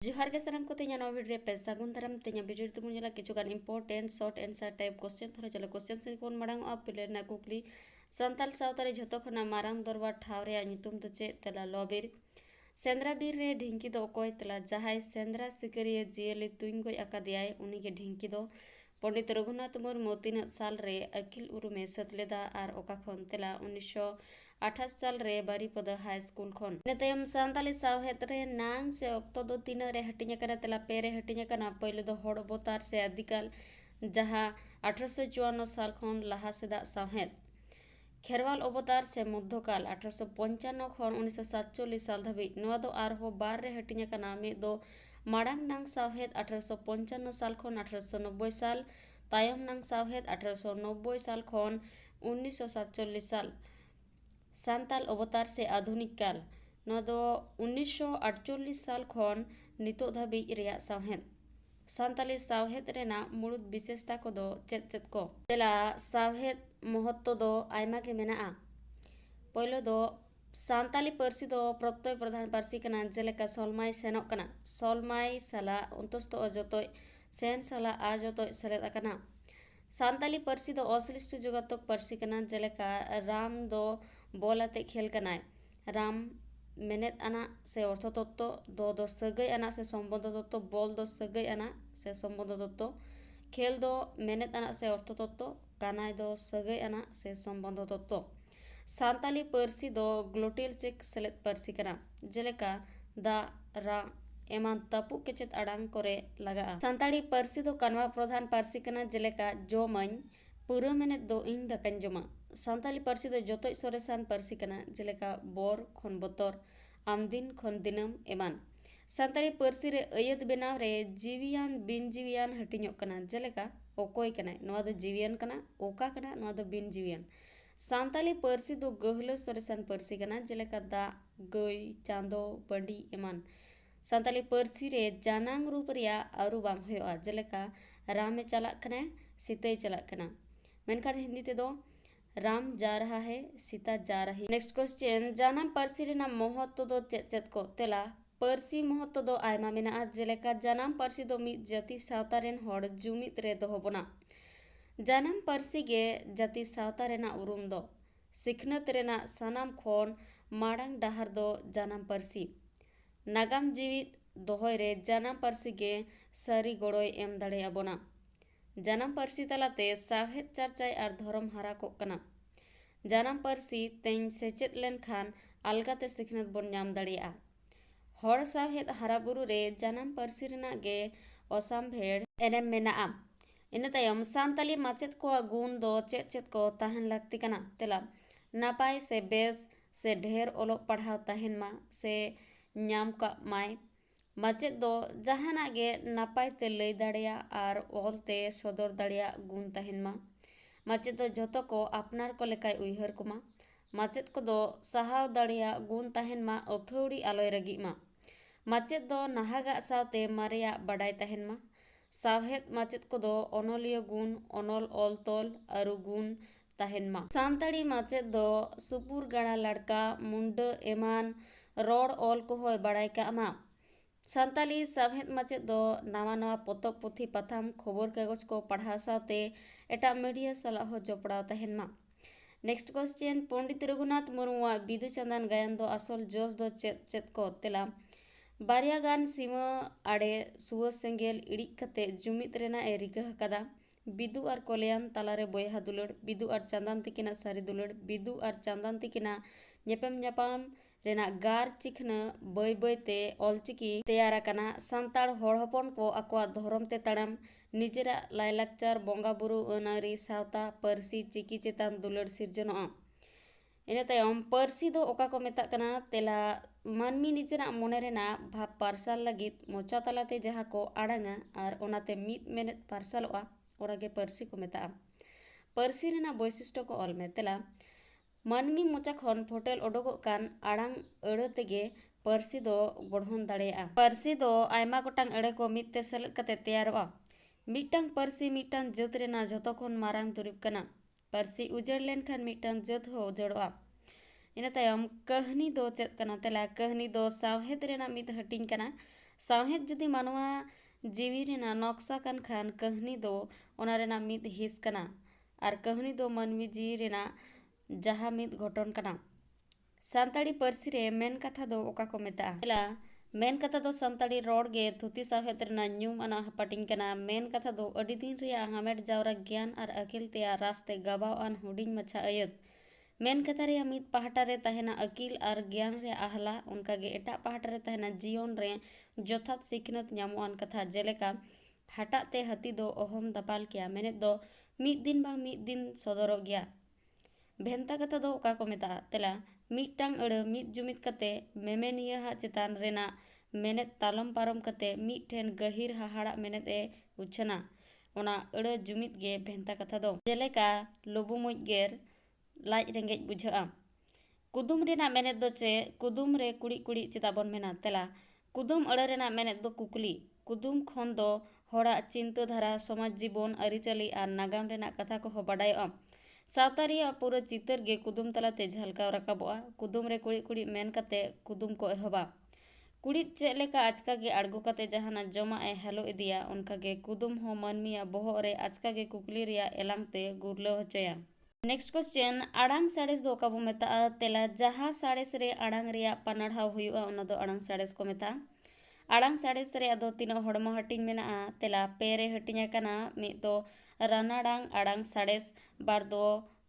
जोहार के सानम को तेኛ नवा वीडियो पे सागुन दाराम तेኛ वीडियो तुम जला किचुगान important short answer type question थोड़ा चलो क्वेश्चन से कोन मांग आप पिलर ना कुकली संताल सावतारे झतो खना मारांग दरबार ठाव रे नितुम तो चे तला लॉबीर सेंद्रा बीर रे ढिंकी दो कोय तला जहाय सेंद्रा सिकरिया जियली तुइन गोय अकादियाय उनी के ढिंकी दो पंडित रघुनाथ मुर्मू 3 साल रे अकिल उरुमे सतलेदा और ओका खन तेला 1928 साल रे बारीपद हाई स्कूल खन नेतयम सांताली सावहेत रे नांग से अक्तो दो 3 रे हटिnya kana तेला पे रे हटिnya kana पहले दो हड़ अवतार से आदिकाल जहाँ 1854 साल खन लहा सेदा सावहेत खेरवाल अवतार से मध्यकाल 1855 खन 1947 साल धाबी नवा दो आरहो बार रे हटिnya kana मे दो माड़ांग नांग सावहेत 1855 साल खन 1890 साल तायम नांग सावहेत 1890 साल खन 1947 साल सांताल अवतार से आधुनिक काल नवा दो 1948 साल खन नितो धाबी रिया सावहेत सांताली सावहेत रेना मुड़ुद विशेषता को दो चेत चेत को तेला सावहेत महत्व दो आयमा के मेना पहले दो सांताली पार्सी दो प्रत्यय प्रधान पार्सी कना जेलेका सलमाय सेनोक कना सलमाय साला अंतस्त अजतय सेन साला आजतय सेलेद कना सांताली पार्सी दो असलिष्ट जुगातक पार्सी कना जेलेका राम दो बोलाते खेल कनाय राम मेनेत आना से अर्थतत्व दो सगै आना से संबंध तत्व बोल दो सगै आना से संबंध तत्व खेल दो मेनेत आना से अर्थतत्व कानाय दो सगै आना से संबंध तत्व सांताली पार्सी दो ग्लोटियल चेक सेलेद पार्सी कना जेलेका दा रा एमान तपु केचेत आड़ांग करे लगा सांताली पार्सी दो कानवा प्रधान पार्सी कना जेलेका जोमाñ पूरा मेनेत दो इन दकाñ जोमा सांताली पार्सी दो जोतोय सोरेसान पार्सी कना जेलेका बोर खन बोतर आमदिन खन दिनम एमान सांताली पार्सी रे अयत बेनाव रे जीवियान बिन जीवियान हटिñok कना जेलेका ओकोय कना नवा दो जीवियान कना ओका कना नवा दो बिन जीवियान सांताली पार्सी दो गहला सोरेसान पार्सी कना जेलेका दा गई चांदो बंडी एमान सांताली पार्सी रे जानांग रूप रिया आरु बांग होयोआ जेलेका रामे चला कना सीता चला कना मेनखान हिंदी ते दो राम जा रहा है सीता जा रही नेक्स्ट क्वेश्चन जानाम पार्सी रे ना महत्व दो चेत चेत को तेला पार्सी महत्व दो आयमा मेना जेलेका जानाम पार्सी दो मी जाति सावता रेन हड़ जुमित रे दो होबना जानाम पार्सी गे जाति सावता रेना उरुम दो सिखनत रेना सानाम खन माड़ांग डाहर दो जानाम पार्सी नागाम जीवित दोहय रे जानाम पार्सी गे सारी गड़ोय एम दाड़े आबोना जानाम पार्सी तलाते सावहेत चर्चाय आर धर्म हारा को कना जानाम पार्सी तेñ सेचेत लेन खान अलगाते सिखनत बन नाम दाड़ेया हड़ सावहेत हारा बुरु रे जानाम पार्सी रेना गे असामभेड़ एनेम मेना इन तायम सांताली माचेत को गुण दो चेत चेत को ताहन लगती कना तेला नापाय से बेस से ढेर ओलोग पढ़ाव ताहन मा से नाम का माय माचेत दो जहाना गे नापाय ते लय दाड़ेया आर ओलते सदर दाड़ेया गुण ताहन मा माचेत दो जतो को अपनार को लेकाय उयहर कुमा माचेत को दो सहाव दाड़ेया गुण ताहन मा अथौड़ी आलोय रगी मा माचेत दो नाहागा सावते मारेया बाडाय ताहन मा सावहेत माचेत को दो अनोलिया गुण अनोल ऑल तोल अरु गुण ताहन मा सांताड़ी माचेत दो सुपुर गाड़ा लड़का मुंड एमान रोड ऑल को होय बाड़ाय का मा सांताली सावहेत माचेत दो नवा नवा पोतक पुथी पाथाम खबर कागज को पढ़ा सावते एटा मीडिया साला हो जोपड़ाव ताहन मा नेक्स्ट क्वेश्चन पंडित रघुनाथ मुर्मुआ बिदु चंदन गायन दो असल जोश दो चेत चेत को तेला बारिया गान सीमा आड़े सुआ सेंगेल इड़िक कते जुमित रेना ए रिका हकदा बिदु और कल्याण तालारे बोयहा दुलड़ बिदु और चंदन तिकिना सारी दुलड़ बिदु और चंदन तिकिना ñepem ñapam रेना गार चिखना बय बयते ऑलचिकी तैयार कना संताड़ हड़ हपन को अकवा धर्म ते तड़ाम निजेरा लायलाक्चार बोंगा बुरु अनारी सावता पार्सी चिकी चेतान दुलड़ सिरजनोआ इन तायम पार्सी दो ओका को मेता कना तेला मानमी निजेरा मोने रेना भाव पार्सल लगित मोचा तलाते जहाँ को आड़ांगा और ओनाते मित मेनेत पार्सलोआ ओरागे पार्सी को मेता पार्सी रेना वैशिष्ट्य को ऑल में तेला मानमी मोचा खन फोटेल ओडोगो कान आड़ांग अड़ तेगे पार्सी दो गढ़न दाड़ेया पार्सी दो आयमा गोटांग अड़े को मित ते सेलेद कते तैयारोआ मिटटांग पार्सी मिटटांग जात रेना जतो खन मारांग दुरिब कना पार्सी उजड़ लेन खान मिटटांग जात हो उजड़ोआ इन तायम कहनी दो चेत कना तेला कहनी दो सावहेत रेना मित हटिंग कना सावहेद जुदी मानवा जीवी रेना नक्शा कान खान कहनी दो ओना रेना मिद हिस कना और कहनी दो मानवी जीवी रेना जहाँ मिद घटन कना। सानताड़ी पार्सी रे मेन कथा दो ओका को मेता एला मेन कथा दो सानताड़ी रोड गे थुती सावहेद रेना न्यूम आना हपाटिंग कना। मेन कथा दो अडी दिन रिया हामेट जावरा ज्ञान और अकिल ते रास्ते गबाव आन हुडिंग मच्छा अयत। मेन कथा रे मिद पहाटा रे तहेना अकिल और ज्ञान रे आहला उनका गे एटा पहाटा रे तहेना जीवन रे जोथात सिखनत ᱧᱟᱢᱚᱜ कथा जेलेका हटा ते हती दो ओहम दपाल किया मेने दो मिद दिन बांग मिद दिन सदरोग गया। भेंता कथा दो ओका को मेता तेला मिदटांग अड़ मिद जुमिद कते मेमेनिया हा चेतान रेना मेनेत तालम पारम कते मिद ठेन गहिर हाहाड़ा मेनेत ए उछना ओना अड़ जुमिद गे भेंता कथा दो जेलेका लुबु मुज गेर लाज रेंगेज बुझा। कुदुम रेना मेनेत दो चे कुदुम रे कुड़ी कुड़ी चेता बन मेना तेला कुदुम अड़ रेना मेनेत दो कुकली कुदुम खन दो होड़ा चिंता धारा समाज जीवन अरिचाली और नागाम रेना कथा को हो बाडायोआ। सावतारिया पूरा चितर गे कुदुम तलाते झलकाव राकाबोआ। कुदुम रे कुड़ी कुड़ी मेन कते कुदुम को एहबा कुड़ी चेलेका आचका गे आड़गो कते जहाना जमा ए हेलो इदिया उनका गे कुदुम हो मनमिया बोहो रे आचका गे कुकली रिया एलांगते गुरलो होचया। नेक्स्ट क्वेश्चन आड़ांग साड़ेस दो ओका बो मेता तेला जहा साड़ेस रे आड़ांग रिया पनाढ़ाव हुयुआ ओना दो आड़ांग साड़ेस को मेता। आड़ांग साड़ेस रे आदो तीनो हड़मा हटिंग मेना तेला पेरे हटिंग कना मिद दो रानाड़ांग आड़ांग साड़ेस बार दो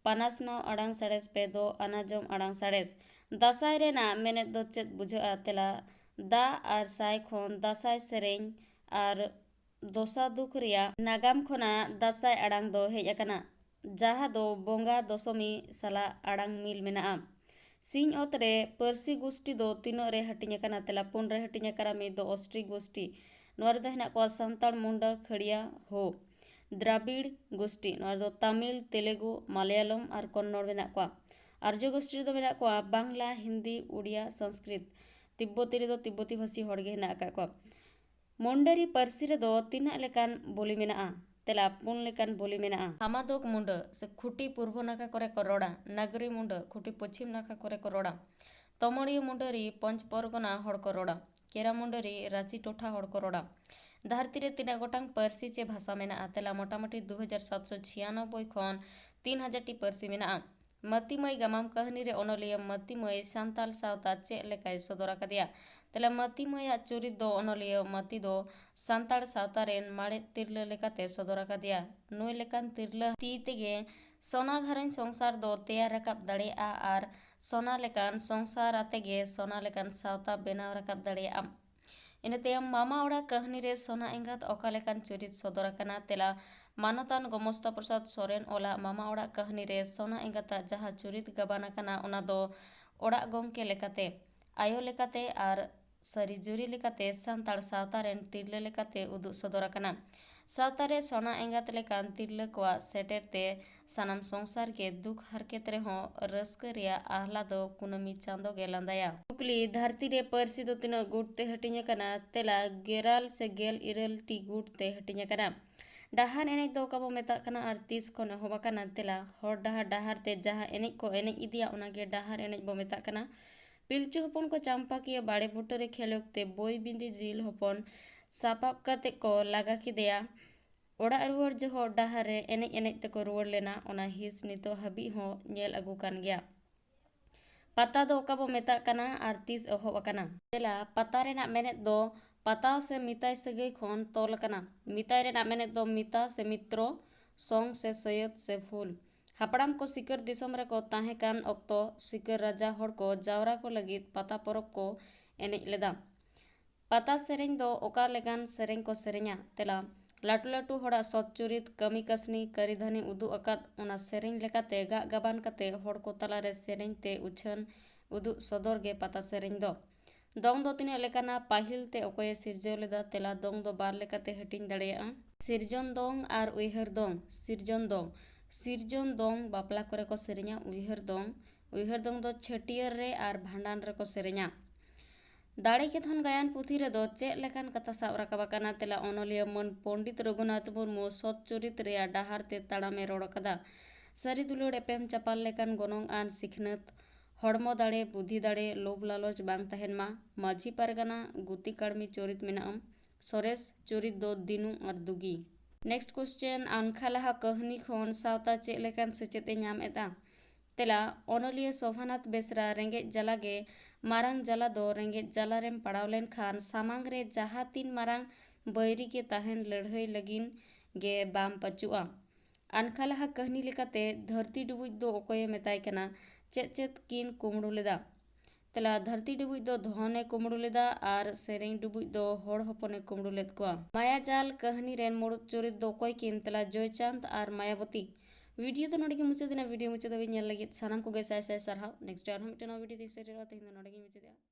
पानासनाव आड़ांग साड़ेस पे दो अनाजम आड़ांग साड़ेस। दासाई रेना मेने दो चेत बुझा तेला दा और साई खोन दासाई सेरेंग और दोसा दुख रिया नागाम खोना दासाई आड़ांग दो हेज अकना जहा दो बोंगा दशमी साला आड़ांग मिल मेना। सिंह ओत रे पार्सी गोष्ठी दो तीनो रे हटिंग कना तेला पुन रे हटिंग करा मिद दो ऑस्ट्री गोष्ठी नोर दो हेना को सांताल मुंडा खड़िया हो। द्राविड़ गोष्ठी नोर दो तमिल तेलुगु मलयालम और कन्नड़ मेना को। आर्य गोष्ठी दो मेना को बांग्ला हिंदी उड़िया संस्कृत तिब्बती रे दो तिब्बती भाषी हड़ गे हेना का को। मुंडरी पार्सी रे दो तीना लेकान बोली मेना तेला पुन लेकान बोली मेना। हामादोक मुंड से खुटी पूर्व नाका करे को रोड़ा नगरी मुंड खुटी पश्चिम नाका करे को रोड़ा। तमड़िया मुंडरी पंच परगना हड़ को रोड़ा केरा मुंडरी रांची टोठा हड़ को रोड़ा। धरती रे तीना गोटांग पार्सी चे भाषा मेना तेला मोटामोटी 2796 खन 3000 टी पार्सी मेना। मतीमय गामाम कहनी रे ओनलिया मतीमय सांताल सावता चे लेकाय सदरा कदिया तेला मतीमय चुरित दो ओनलिया मती दो सांताल सावता रेन माड़े तिरला लेकाते सदरा कदिया नुय लेकान तिरला ती तेगे सोना घरन संसार दो तैयार राकाब दाड़ेया और सोना लेकान संसार आतेगे सोना लेकान सावता बेनाव राकाब दाड़ेया। इन तयम मामा ओड़ा कहनी रे सोना एंगात ओका लेकान चुरित सदरा कना तेला मानतान गोमस्ता प्रसाद सोरेन ओला मामा ओड़ा कहनी रे सोना एंगाता जहाँ चुरित गबाना कना ओना दो ओड़ा गोंके लेकाते आयो लेकाते और सरी जुरी लेकाते सांताल सावता रेन तिरला लेकाते उदुग सदरा कना। सावता रे सोना एंगात लेकान तिरला कोआ सेटेर ते सानाम संसार के दुख हरकेत रे हो रस्का रिया आहला दो कुनमी चांदो गे लांदाया। कुकली धरती रे पार्सी दो तीनो गुट ते हटिंग कना तेला गेराल से गेल इरल टी गुट ते हटिंग कना। डाहार एनेज दो काबो मेता कना और 30 खन एहोबा कना तेला हर डाहार ते जहाँ एनेज को एनेज इदिया ओनागे डाहार एनेज बो मेता कना। पिलचु हपन को चांपा किया बाड़े बुटरे खेलोकते बोई बिंदी जिल हपन सापाप कते को लागा किदेया ओड़ा रुवर जो डाहार रे एनेज एनेज तको रुवर लेना ओना हिस नितो हबी हो नेल अगु कान गया। पता दो ओका बो मेता कना और 30 एहोब अकना तेला पता रेना मेनेत दो पता से मिताई सगई खन तोल कना। मिताई रेना मेनेत दो मिता से मित्रो सोंग से सयत से फूल हापड़ाम को सिकर दिसम रे को ताहे कान ओक्तो सिकर राजा हड़ को जावरा को लगित पता परब को एनेज लेदा। पता सेरेंग दो ओका लेगान सेरेंग को सेरेंगा तेला लाटू लाटू हड़ा सत चुरित कमी कसनी करीधनी उदु अकाद ओना सेरेंग लेकाते गा गबान कते हड़ को तलारे सेरेंग ते उछन उदु सदर गे पता सेरेंग दो। दोंग दो तीना लेकाना पाहिल ते ओकोये सिरजव लेदा तेला दोंग दो बार लेकाते हटिंग दाड़ेया। सिरजन दोंग और उइहर दोंग सिरजन दोंग बापला करे को सेरेंगा। उइहर दोंग दो छटियर रे और भांडान रे को सेरेंगा। दाड़े के थन गायन पुथी रे दो चे लेकान कथा साब राकाबा कना तेला ओनलिया मन पंडित रघुनाथ मुर्मू सत चुरित रे डाहार ते ताड़ामे रोड़ कदा। सरी दुलुड़ एपेम चपाल लेकान गोनोंग आन सिखनत हड़मो दाड़े बुद्धि दाड़े लोभ लालच बांग तहन मा। माझी पारगाना गुती काड़मी चोरित मेना सरेस चोरित दो दिनु और दुगी। नेक्स्ट क्वेश्चन आनखा लहा कहनी खन सावता चेक लेकान सेचेत ए नाम एदा। तेला ओनलिया शोभानाथ बेसरा रेंगे जला गे मारांग जला दो रेंगे जला रेम पड़ाव लेन खान सामांग रे जहा तीन मारांग बैरी के तहन लड़हई लगिन गे बाम पचुआ। आनखा लहा कहनी लेकाते धरती डुबुज दो ओकोये मेताय कना चेत चेत किन कुमड़ू लेदा। तेला धरती डुबुज दो धने कुमड़ू लेदा और सेरेंग डुबुज दो होड़ हपने कुमड़ू लेद कोआ। मायाजाल कहनी रेन मुड़ुद चोरित दो कोई किन तेला जयचांद और मायावती। वीडियो तो नोड़े मुचादेना वीडियो मुचाद लगी सानाम को साय साय सारहाव। नेक्स्ट और हम वीडियो दी सेटेरा तेहिन नोड़े मुचादेना।